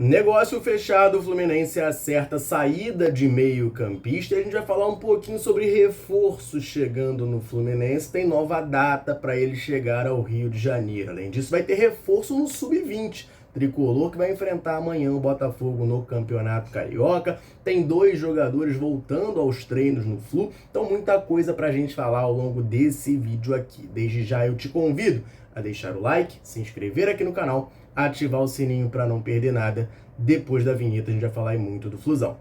Negócio fechado, o Fluminense acerta saída de meio-campista. A gente vai falar um pouquinho sobre reforços chegando no Fluminense. Tem nova data para ele chegar ao Rio de Janeiro. Além disso, vai ter reforço no Sub-20. Tricolor que vai enfrentar amanhã o Botafogo no Campeonato Carioca. Tem 2 jogadores voltando aos treinos no Flu. Então, muita coisa para a gente falar ao longo desse vídeo aqui. Desde já eu te convido a deixar o like, se inscrever aqui no canal, ativar o sininho para não perder nada. Depois da vinheta a gente vai falar muito do Flusão.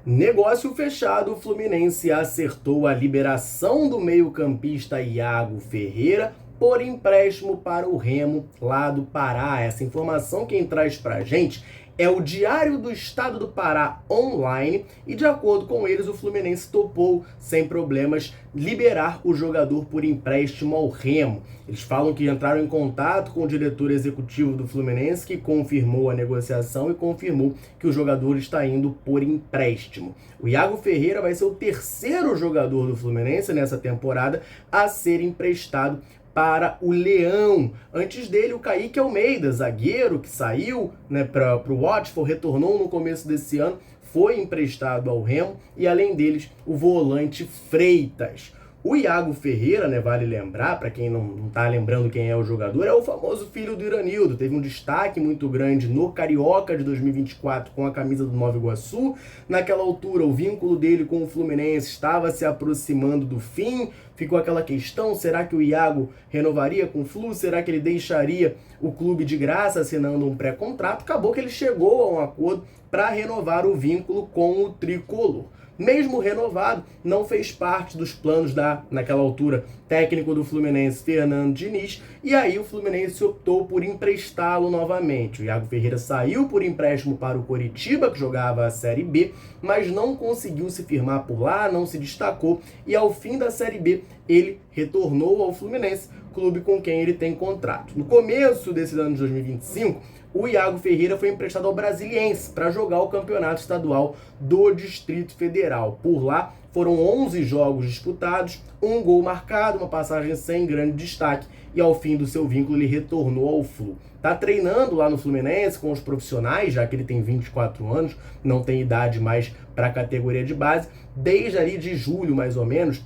Negócio fechado, o Fluminense acertou a liberação do meio-campista Iago Ferreira por empréstimo para o Remo lá do Pará. Essa informação quem traz para a gente é o Diário do Estado do Pará online e, de acordo com eles, o Fluminense topou, sem problemas, liberar o jogador por empréstimo ao Remo. Eles falam que entraram em contato com o diretor executivo do Fluminense, que confirmou a negociação e confirmou que o jogador está indo por empréstimo. O Iago Ferreira vai ser o terceiro jogador do Fluminense nessa temporada a ser emprestado para o Leão. Antes dele, o Kaique Almeida, zagueiro que saiu, para o Watford, retornou no começo desse ano, foi emprestado ao Remo, e além deles, o volante Freitas. O Iago Ferreira, vale lembrar, para quem não está lembrando quem é o jogador, é o famoso filho do Iranildo. Teve um destaque muito grande no Carioca de 2024 com a camisa do Nova Iguaçu. Naquela altura, o vínculo dele com o Fluminense estava se aproximando do fim. Ficou aquela questão, será que o Iago renovaria com o Flu? Será que ele deixaria o clube de graça assinando um pré-contrato? Acabou que ele chegou a um acordo para renovar o vínculo com o Tricolor. Mesmo renovado, não fez parte dos planos naquela altura, técnico do Fluminense, Fernando Diniz, e aí o Fluminense optou por emprestá-lo novamente. O Iago Ferreira saiu por empréstimo para o Coritiba, que jogava a Série B, mas não conseguiu se firmar por lá, não se destacou, e ao fim da Série B, ele retornou ao Fluminense, clube com quem ele tem contrato. No começo desse ano de 2025, o Iago Ferreira foi emprestado ao Brasiliense para jogar o campeonato estadual do Distrito Federal. Por lá foram 11 jogos disputados, um gol marcado, uma passagem sem grande destaque, e ao fim do seu vínculo ele retornou ao Flu. Está treinando lá no Fluminense com os profissionais, já que ele tem 24 anos, não tem idade mais para a categoria de base, desde ali de julho mais ou menos,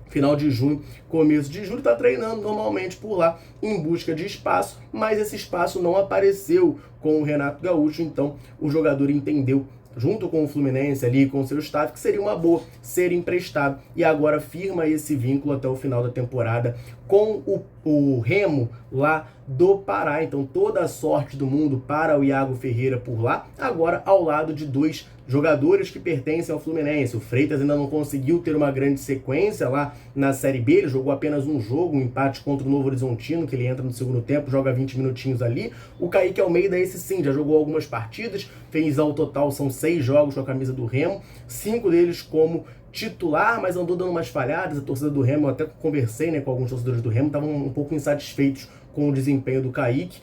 final de junho, começo de julho, está treinando normalmente por lá em busca de espaço, mas esse espaço não apareceu com o Renato Gaúcho, então o jogador entendeu, junto com o Fluminense ali, com o seu staff, que seria uma boa ser emprestado, e agora firma esse vínculo até o final da temporada com o Remo lá do Pará. Então toda a sorte do mundo para o Iago Ferreira por lá, agora ao lado de 2 jogadores que pertencem ao Fluminense. O Freitas ainda não conseguiu ter uma grande sequência lá na Série B, ele jogou apenas um jogo, um empate contra o Novo Horizontino, que ele entra no segundo tempo, joga 20 minutinhos ali. O Kaique Almeida, esse sim, já jogou algumas partidas, fez ao total, são 6 jogos com a camisa do Remo, 5 deles como titular, mas andou dando umas falhadas. A torcida do Remo, eu até conversei com alguns torcedores do Remo, estavam um pouco insatisfeitos com o desempenho do Kaique.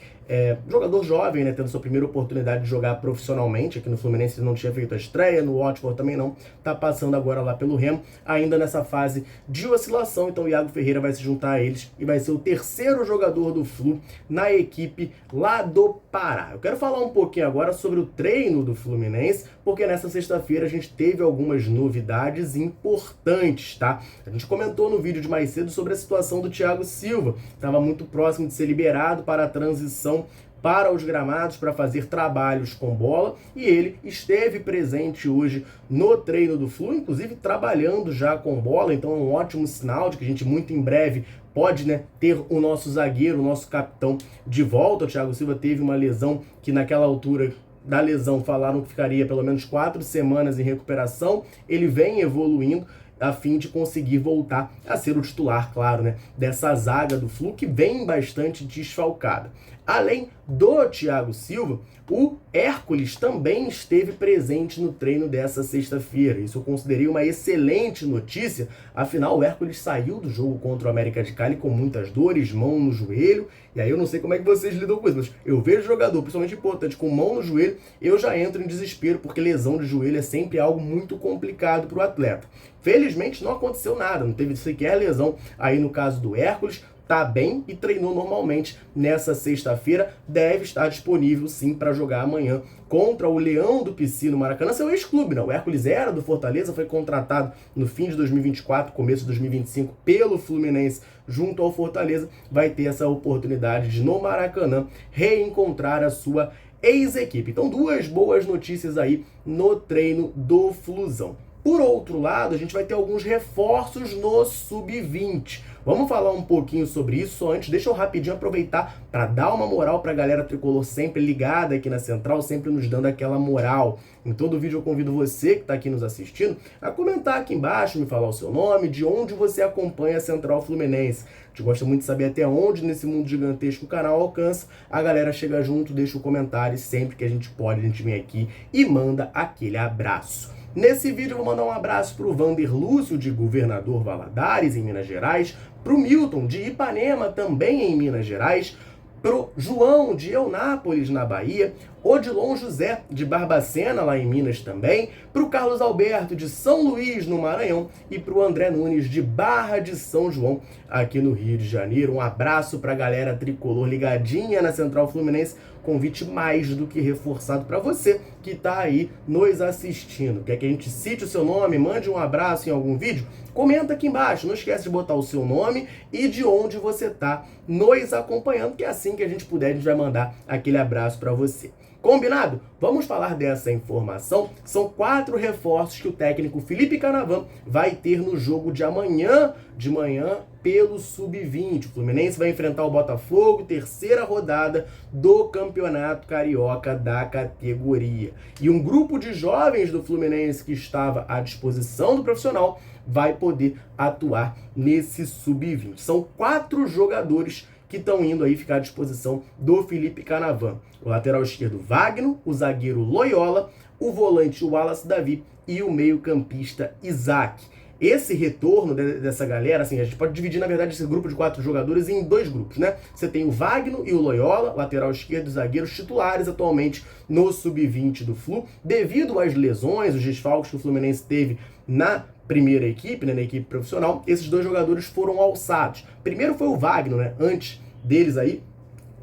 Jogador jovem, tendo sua primeira oportunidade de jogar profissionalmente. Aqui no Fluminense ele não tinha feito a estreia, no Watford também não, tá passando agora lá pelo Remo, ainda nessa fase de oscilação. Então o Iago Ferreira vai se juntar a eles e vai ser o terceiro jogador do Flu na equipe lá do Pará. Eu quero falar um pouquinho agora sobre o treino do Fluminense, porque nessa sexta-feira a gente teve algumas novidades importantes, tá? A gente comentou no vídeo de mais cedo sobre a situação do Thiago Silva, estava muito próximo de ser liberado para a transição para os gramados, para fazer trabalhos com bola, e ele esteve presente hoje no treino do Flu, inclusive trabalhando já com bola. Então é um ótimo sinal de que a gente muito em breve pode ter o nosso zagueiro, o nosso capitão de volta. O Thiago Silva teve uma lesão que naquela altura da lesão falaram que ficaria pelo menos 4 semanas em recuperação. Ele vem evoluindo a fim de conseguir voltar a ser o titular, claro, dessa zaga do Flu, que vem bastante desfalcada. Além do Thiago Silva, o Hércules também esteve presente no treino dessa sexta-feira. Isso eu considerei uma excelente notícia, afinal o Hércules saiu do jogo contra o América de Cali com muitas dores, mão no joelho, e aí eu não sei como é que vocês lidam com isso, mas eu vejo jogador, principalmente importante, com mão no joelho, eu já entro em desespero, porque lesão de joelho é sempre algo muito complicado para o atleta. Felizmente não aconteceu nada, não teve sequer lesão aí no caso do Hércules, tá bem e treinou normalmente nessa sexta-feira, deve estar disponível sim para jogar amanhã contra o Leão do Pici no Maracanã. Seu ex-clube, não? O Hércules era do Fortaleza, foi contratado no fim de 2024, começo de 2025 pelo Fluminense junto ao Fortaleza, vai ter essa oportunidade de no Maracanã reencontrar a sua ex-equipe. Então, duas boas notícias aí no treino do Flusão. Por outro lado, a gente vai ter alguns reforços no Sub-20. Vamos falar um pouquinho sobre isso, só antes deixa eu rapidinho aproveitar para dar uma moral para a galera tricolor sempre ligada aqui na Central, sempre nos dando aquela moral. Em todo vídeo eu convido você que está aqui nos assistindo a comentar aqui embaixo, me falar o seu nome, de onde você acompanha a Central Fluminense. A gente gosta muito de saber até onde nesse mundo gigantesco o canal alcança. A galera chega junto, deixa o comentário, sempre que a gente pode, a gente vem aqui e manda aquele abraço. Nesse vídeo eu vou mandar um abraço para o Vander Lúcio, de Governador Valadares, em Minas Gerais, para o Milton, de Ipanema, também em Minas Gerais, para o João, de Eunápolis, na Bahia, Odilon José, de Barbacena, lá em Minas também, para o Carlos Alberto, de São Luís, no Maranhão, e para o André Nunes, de Barra de São João, aqui no Rio de Janeiro. Um abraço para a galera tricolor ligadinha na Central Fluminense, convite mais do que reforçado para você que está aí nos assistindo. Quer que a gente cite o seu nome, mande um abraço em algum vídeo? Comenta aqui embaixo, não esquece de botar o seu nome e de onde você está nos acompanhando, que é assim que a gente puder, a gente vai mandar aquele abraço para você. Combinado? Vamos falar dessa informação. São 4 reforços que o técnico Felipe Canavan vai ter no jogo de amanhã de manhã pelo Sub-20. O Fluminense vai enfrentar o Botafogo, terceira rodada do Campeonato Carioca da categoria. E um grupo de jovens do Fluminense que estava à disposição do profissional vai poder atuar nesse Sub-20. São 4 jogadores que estão indo aí ficar à disposição do Felipe Canavan. O lateral esquerdo Wagner, o zagueiro Loyola, o volante Wallace Davi e o meio-campista Isaac. Esse retorno dessa galera, assim, a gente pode dividir, na verdade, esse grupo de 4 jogadores em 2 grupos, né? Você tem o Wagner e o Loyola, lateral esquerdo e zagueiros titulares atualmente no Sub-20 do Flu, devido às lesões, os desfalques que o Fluminense teve na primeira equipe, né, na equipe profissional. Esses 2 jogadores foram alçados. Primeiro foi o Wagner, né? Antes deles aí,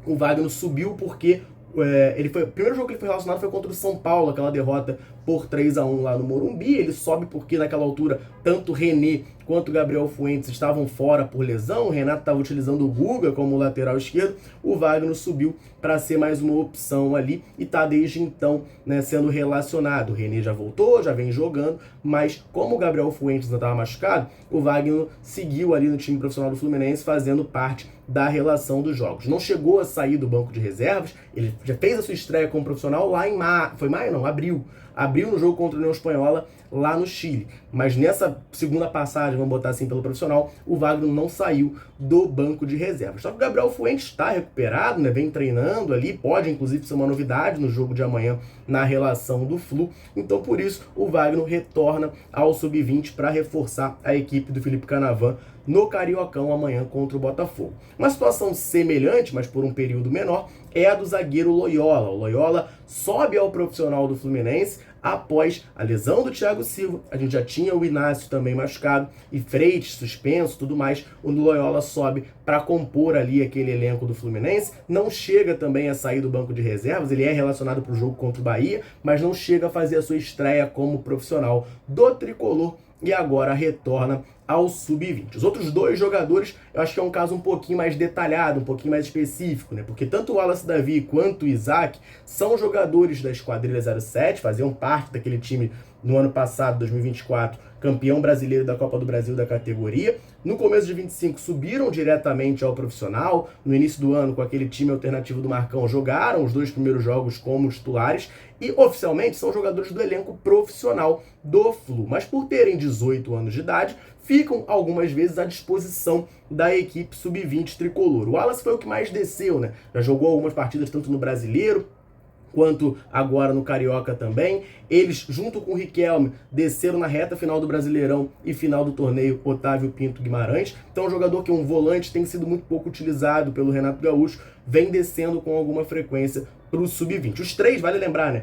o Wagner subiu porque o primeiro jogo que ele foi relacionado foi contra o São Paulo, aquela derrota por 3-1 lá no Morumbi. Ele sobe porque naquela altura tanto o René quanto o Gabriel Fuentes estavam fora por lesão. O Renato estava utilizando o Guga como lateral esquerdo. O Wagner subiu para ser mais uma opção ali e está desde então, né, sendo relacionado. O René já voltou, já vem jogando, mas como o Gabriel Fuentes não estava machucado, o Wagner seguiu ali no time profissional do Fluminense fazendo parte da relação dos jogos. Não chegou a sair do banco de reservas, ele já fez a sua estreia como profissional lá em abril. Abriu no jogo contra o União Espanhola lá no Chile. Mas nessa segunda passagem, vamos botar assim, pelo profissional, o Wagner não saiu do banco de reservas. Só que o Gabriel Fuentes está recuperado, né? Vem treinando ali, pode inclusive ser uma novidade no jogo de amanhã na relação do Flu. Então por isso o Wagner retorna ao Sub-20 para reforçar a equipe do Felipe Canavan no Cariocão amanhã contra o Botafogo. Uma situação semelhante, mas por um período menor, é a do zagueiro Loyola. O Loyola sobe ao profissional do Fluminense após a lesão do Thiago Silva. A gente já tinha o Inácio também machucado e Freitas suspenso, tudo mais. O Loyola sobe para compor ali aquele elenco do Fluminense. Não chega também a sair do banco de reservas, ele é relacionado para o jogo contra o Bahia, mas não chega a fazer a sua estreia como profissional do tricolor e agora retorna ao Sub-20. Os outros 2 jogadores, eu acho que é um caso um pouquinho mais detalhado, um pouquinho mais específico, né? Porque tanto o Wallace Davi quanto o Isaac são jogadores da Esquadrilha 07, faziam parte daquele time no ano passado, 2024, campeão brasileiro da Copa do Brasil da categoria. No começo de 25 subiram diretamente ao profissional. No início do ano, com aquele time alternativo do Marcão, jogaram os 2 primeiros jogos como titulares e oficialmente são jogadores do elenco profissional do Flu. Mas por terem 18 anos de idade, ficam algumas vezes à disposição da equipe Sub-20 tricolor. O Wallace foi o que mais desceu, né? Já jogou algumas partidas tanto no Brasileiro quanto agora no Carioca também. Eles, junto com o Riquelme, desceram na reta final do Brasileirão e final do torneio Otávio Pinto Guimarães. Então, um jogador que é um volante, tem sido muito pouco utilizado pelo Renato Gaúcho, vem descendo com alguma frequência para o Sub-20. Os 3, vale lembrar, né?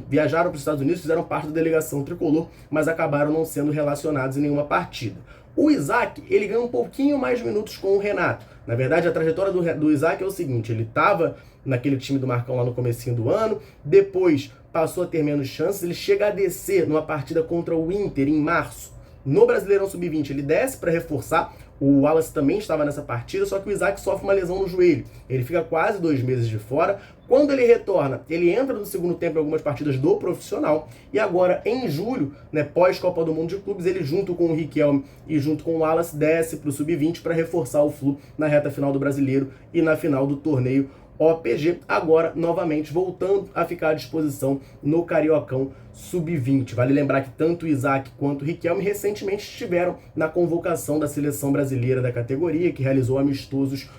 Viajaram para os Estados Unidos, fizeram parte da delegação tricolor, mas acabaram não sendo relacionados em nenhuma partida. O Isaac, ele ganha um pouquinho mais de minutos com o Renato. Na verdade, a trajetória do Isaac é o seguinte, ele estava naquele time do Marcão lá no comecinho do ano, depois passou a ter menos chances, ele chega a descer numa partida contra o Inter em março. No Brasileirão Sub-20, ele desce para reforçar, o Wallace também estava nessa partida, só que o Isaac sofre uma lesão no joelho. Ele fica quase 2 meses de fora. Quando ele retorna, ele entra no segundo tempo em algumas partidas do profissional. E agora, em julho, né, pós-Copa do Mundo de Clubes, ele junto com o Riquelme e junto com o Wallace desce para o Sub-20 para reforçar o Flu na reta final do Brasileiro e na final do torneio OPG, agora novamente voltando a ficar à disposição no Cariocão Sub-20. Vale lembrar que tanto o Isaac quanto o Riquelme recentemente estiveram na convocação da seleção brasileira da categoria, que realizou amistosos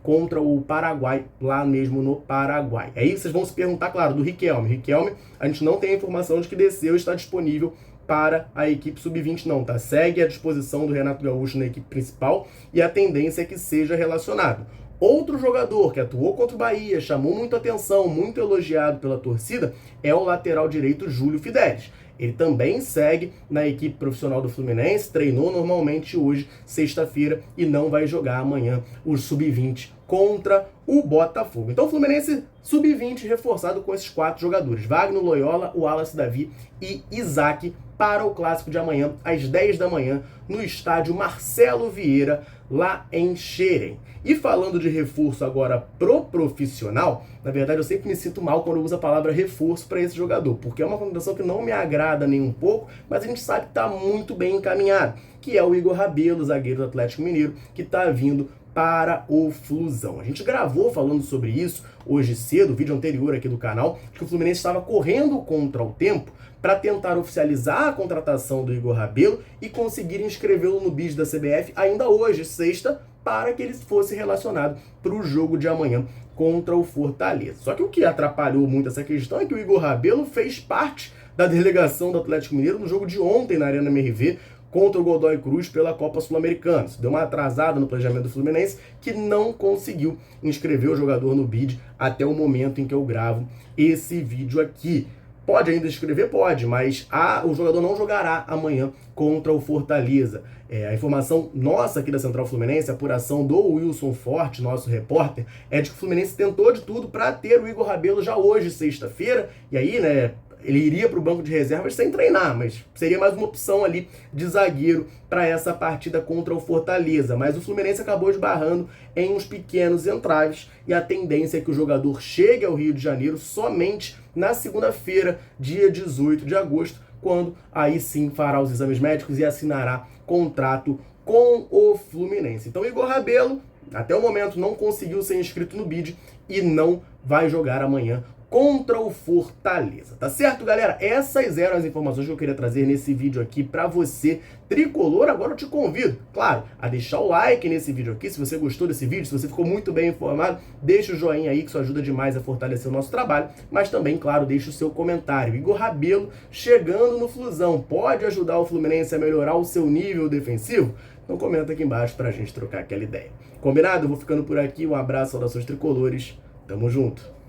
contra o Paraguai, lá mesmo no Paraguai. Aí vocês vão se perguntar, claro, do Riquelme. Riquelme, a gente não tem a informação de que desceu e está disponível para a equipe Sub-20 não, tá? Segue à disposição do Renato Gaúcho na equipe principal e a tendência é que seja relacionado. Outro jogador que atuou contra o Bahia, chamou muita atenção, muito elogiado pela torcida, é o lateral direito Júlio Fidelis. Ele também segue na equipe profissional do Fluminense, treinou normalmente hoje, sexta-feira, e não vai jogar amanhã o Sub-20 contra o Botafogo. Então o Fluminense Sub-20 reforçado com esses 4 jogadores, Wagner, Loyola, Wallace Davi e Isaac, para o clássico de amanhã, às 10 da manhã, no estádio Marcelo Vieira, lá em Xerém. E falando de reforço agora pro profissional, na verdade eu sempre me sinto mal quando eu uso a palavra reforço para esse jogador, porque é uma conotação que não me agrada nem um pouco, mas a gente sabe que está muito bem encaminhado, que é o Igor Rabelo, zagueiro do Atlético Mineiro, que está vindo para o Flusão. A gente gravou falando sobre isso hoje cedo, vídeo anterior aqui do canal, que o Fluminense estava correndo contra o tempo para tentar oficializar a contratação do Igor Rabelo e conseguir inscrevê-lo no BID da CBF ainda hoje, sexta, para que ele fosse relacionado para o jogo de amanhã contra o Fortaleza. Só que o que atrapalhou muito essa questão é que o Igor Rabelo fez parte da delegação do Atlético Mineiro no jogo de ontem na Arena MRV, contra o Godoy Cruz pela Copa Sul-Americana. Isso deu uma atrasada no planejamento do Fluminense, que não conseguiu inscrever o jogador no BID até o momento em que eu gravo esse vídeo aqui. Pode ainda inscrever? Pode, mas o jogador não jogará amanhã contra o Fortaleza. A informação nossa aqui da Central Fluminense, a apuração do Wilson Forte, nosso repórter, é de que o Fluminense tentou de tudo para ter o Igor Rabelo já hoje, sexta-feira, e aí, né, ele iria para o banco de reservas sem treinar, mas seria mais uma opção ali de zagueiro para essa partida contra o Fortaleza. Mas o Fluminense acabou esbarrando em uns pequenos entraves e a tendência é que o jogador chegue ao Rio de Janeiro somente na segunda-feira, dia 18 de agosto, quando aí sim fará os exames médicos e assinará contrato com o Fluminense. Então Igor Rabelo, até o momento, não conseguiu ser inscrito no BID e não vai jogar amanhã contra o Fortaleza, tá certo, galera? Essas eram as informações que eu queria trazer nesse vídeo aqui pra você, tricolor. Agora eu te convido, claro, a deixar o like nesse vídeo aqui, se você gostou desse vídeo, se você ficou muito bem informado, deixa o joinha aí, que isso ajuda demais a fortalecer o nosso trabalho, mas também, claro, deixa o seu comentário. Igor Rabelo chegando no Flusão, pode ajudar o Fluminense a melhorar o seu nível defensivo? Então comenta aqui embaixo pra gente trocar aquela ideia. Combinado? Eu vou ficando por aqui, um abraço, saudações tricolores, tamo junto!